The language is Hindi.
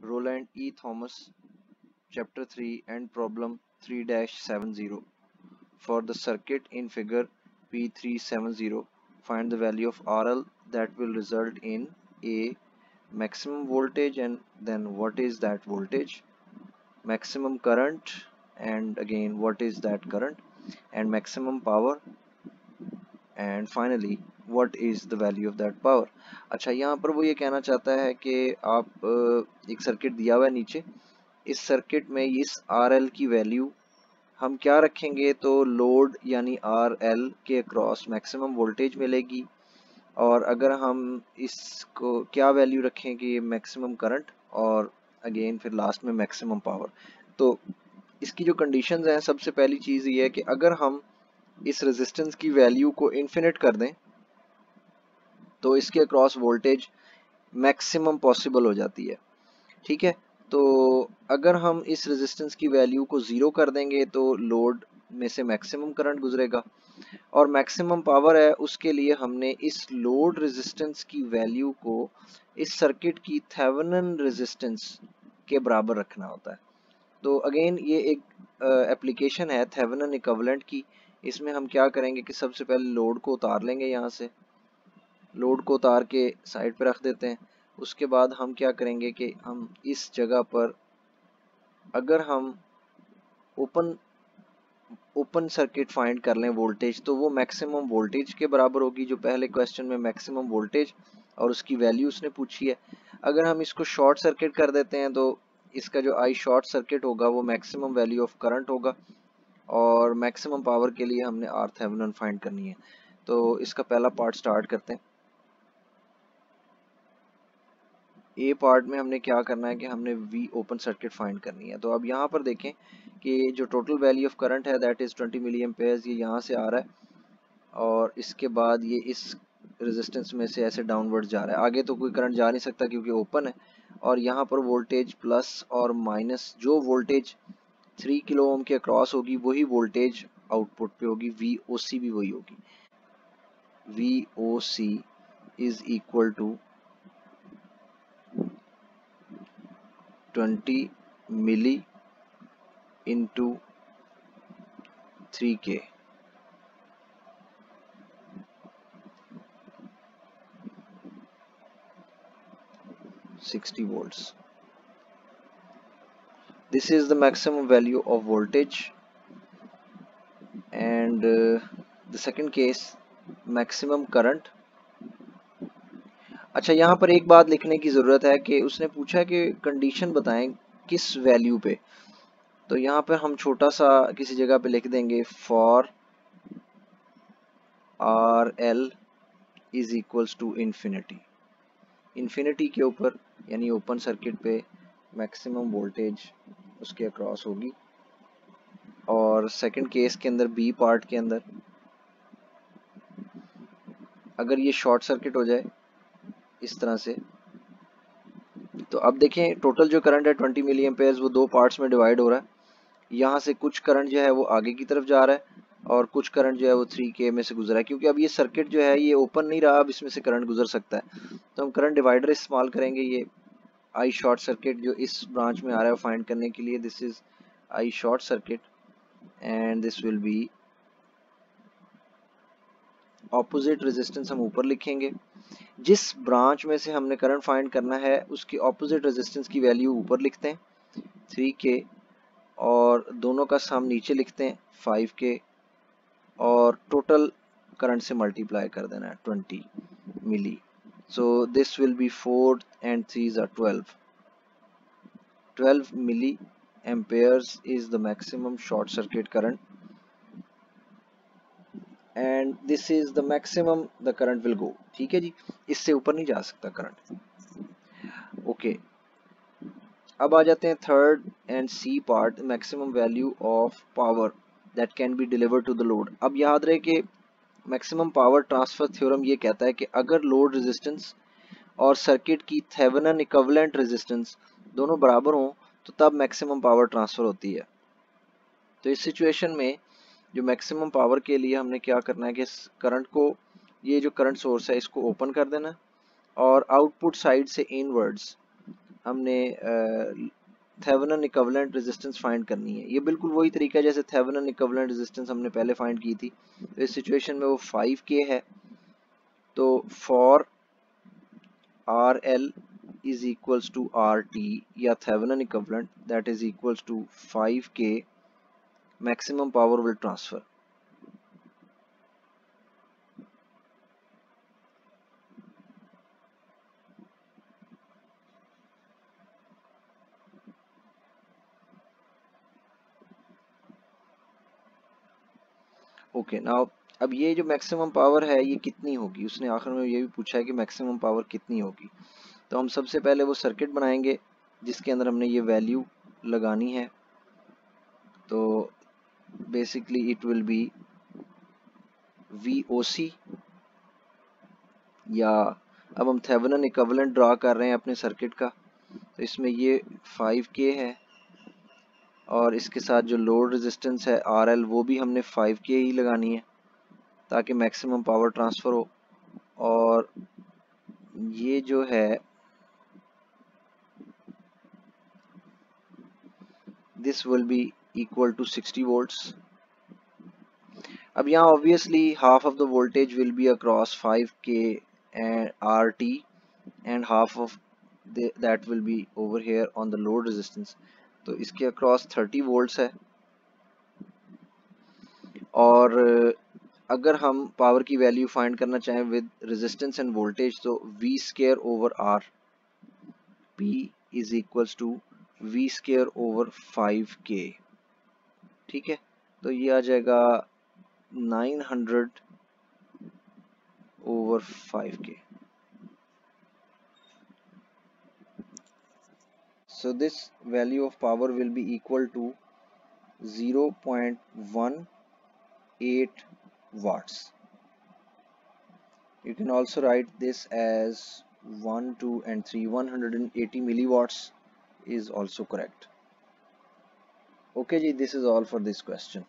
Roland E. Thomas, Chapter 3 and Problem 3-70. For the circuit in figure P370, find the value of RL that will result in A. Maximum voltage, and then what is that voltage, maximum current, and again what is that current, and maximum power, and finally what is the value of that power. अच्छा, यहाँ पर वो ये कहना चाहता है कि आप एक सर्किट दिया हुआ है नीचे, इस सर्किट में इस आर एल की वैल्यू हम क्या रखेंगे तो लोड यानी आर एल के अक्रॉस मैक्सिमम वोल्टेज मिलेगी, और अगर हम इसको क्या वैल्यू रखेंगे मैक्सिमम करंट, और अगेन फिर लास्ट में मैक्सिमम पावर। तो इसकी जो कंडीशंस हैं, सबसे पहली चीज़ ये है कि अगर हम इस रेजिस्टेंस की वैल्यू को इन्फिनिट कर दें तो इसके अक्रॉस वोल्टेज मैक्सिमम पॉसिबल हो जाती है। ठीक है, तो अगर हम इस रेजिस्टेंस की वैल्यू को ज़ीरो कर देंगे तो लोड में से मैक्सिमम करंट गुजरेगा, और मैक्सिमम पावर है उसके लिए हमने इस लोड रेजिस्टेंस की वैल्यू को इस सर्किट की थेवेनिन रेजिस्टेंस के बराबर रखना होता है। तो अगेन ये एक एप्लीकेशन है थेवेनिन इक्विवेलेंट की। इसमें हम क्या करेंगे कि सबसे पहले लोड को उतार लेंगे, यहाँ से लोड को उतार के साइड पे रख देते हैं। उसके बाद हम क्या करेंगे कि हम इस जगह पर अगर हम ओपन ओपन सर्किट फाइंड कर लें वोल्टेज, तो वो मैक्सिमम वोल्टेज के बराबर होगी जो पहले क्वेश्चन में मैक्सिमम वोल्टेज और उसकी वैल्यू उसने पूछी है। अगर हम इसको शॉर्ट सर्किट कर देते हैं तो इसका जो आई शॉर्ट सर्किट होगा वो मैक्सिमम वैल्यू ऑफ करंट होगा, और मैक्सिमम पावर के लिए हमने आर थेवेनिन फाइंड करनी है। तो इसका पहला पार्ट स्टार्ट करते हैं। ए पार्ट में हमने क्या करना है कि हमने वी ओपन सर्किट फाइंड करनी है। तो अब यहाँ पर देखें कि जो टोटल वैल्यू ऑफ करंट है दैट इज़ 20 मिली एम्पेयर्स, ये यहाँ से आ रहा है और इसके बाद ये इस रेजिस्टेंस में से ऐसे डाउनवर्ड जा रहा है। आगे तो कोई करंट जा नहीं सकता क्योंकि ओपन है, और यहाँ पर वोल्टेज प्लस और माइनस, जो वोल्टेज 3 किलो ओम के अक्रॉस होगी वही वोल्टेज आउटपुट पे होगी, वी ओ सी भी वही होगी। V O C is equal to 20 milli into 3K, $60 volts. This is the maximum value of voltage, and the second case maximum current. अच्छा, यहाँ पर एक बात लिखने की ज़रूरत है कि उसने पूछा कि कंडीशन बताएं किस वैल्यू पे। तो यहाँ पर हम छोटा सा किसी जगह पे लिख देंगे for R L is equals to infinity. Infinity के ऊपर यानी ओपन सर्किट पे मैक्सिमम वोल्टेज उसके अक्रॉस होगी, और सेकंड केस के अंदर बी पार्ट के अंदर अगर ये शॉर्ट सर्किट हो जाए इस तरह से, तो अब देखें टोटल जो करंट है 20 मिली एम्पेयर्स वो दो पार्ट्स में डिवाइड हो रहा है। यहाँ से कुछ करंट जो है वो आगे की तरफ जा रहा है और कुछ करंट जो है वो 3K में से गुजरा है, क्योंकि अब ये सर्किट जो है ये ओपन नहीं रहा, अब इसमें से करंट गुजर सकता है। तो हम करंट डिवाइडर इस्तेमाल करेंगे, ये आई शॉर्ट सर्किट जो इस ब्रांच में आ रहा है फाइंड करने के लिए, this is I short circuit and this will B opposite resistance, हम ऊपर लिखेंगे। जिस ब्रांच में से हमने करंट फाइंड करना है उसकी ऑपोजिट रेजिस्टेंस की वैल्यू ऊपर लिखते हैं 3K, और दोनों का सम नीचे लिखते हैं 5K, और टोटल करंट से मल्टीप्लाई कर देना है 20 milli. So this will be 4 and 3s are 12 milli amperes is the maximum short circuit current, and this is the maximum the current will go। ठीक है जी, इससे ऊपर नहीं जा सकता करंट। ओके, अब आ जाते हैं third and C part, maximum value of power that can be delivered to the load. अब याद रहे कि मैक्सिमम पावर ट्रांसफर थ्योरम ये कहता है कि अगर लोड रेजिस्टेंस और सर्किट की थेवेनिन इक्विवेलेंट रेजिस्टेंस दोनों बराबर हों तो तब मैक्सिमम पावर ट्रांसफर होती है। तो इस सिचुएशन में जो मैक्सिमम पावर के लिए हमने क्या करना है कि करंट को, ये जो करंट सोर्स है इसको ओपन कर देना, और आउटपुट साइड से इनवर्ड्स हमने थेवेनिन इक्विवेलेंट रेजिस्टेंस फाइंड करनी है। ये बिल्कुल वही तरीका है जैसे थेवेनिन इक्विवेलेंट रेजिस्टेंस हमने पहले फाइंड की थी। तो इस सिचुएशन में वो 5K है, तो for RL is equals to RT या Thevenin equivalent that is equals to 5K maximum power will transfer. Okay now अब ये जो मैक्सिमम पावर है ये कितनी होगी, उसने आखिर में ये भी पूछा है कि मैक्सिमम पावर कितनी होगी। तो हम सबसे पहले वो सर्किट बनाएंगे जिसके अंदर हमने ये वैल्यू लगानी है। तो basically it will be VOC, या अब हम थेवेनिन इक्विवेलेंट ड्रा कर रहे हैं अपने सर्किट का। तो इसमें ये 5K है और इसके साथ जो लोड रेजिस्टेंस है RL वो भी हमने 5K ही लगानी है ताकि मैक्सिमम पावर ट्रांसफ़र हो। और ये जो है this will be equal to 60 volts. अब यहाँ obviously half of the voltage will be across 5K and RT and half of that will be over here on the load resistance। तो इसके अक्रॉस 30 वोल्ट्स है। और अगर हम पावर की वैल्यू फाइंड करना चाहें विद रेजिस्टेंस एंड वोल्टेज तो V square over R P is equals to V square over 5K। ठीक है, तो ये आ जाएगा 900 over 5K। So this value of power will be equal to 0.18 watts. You can also write this as 1, 2 and 3, 180 milliwatts is also correct. Okay ji, this is all for this question.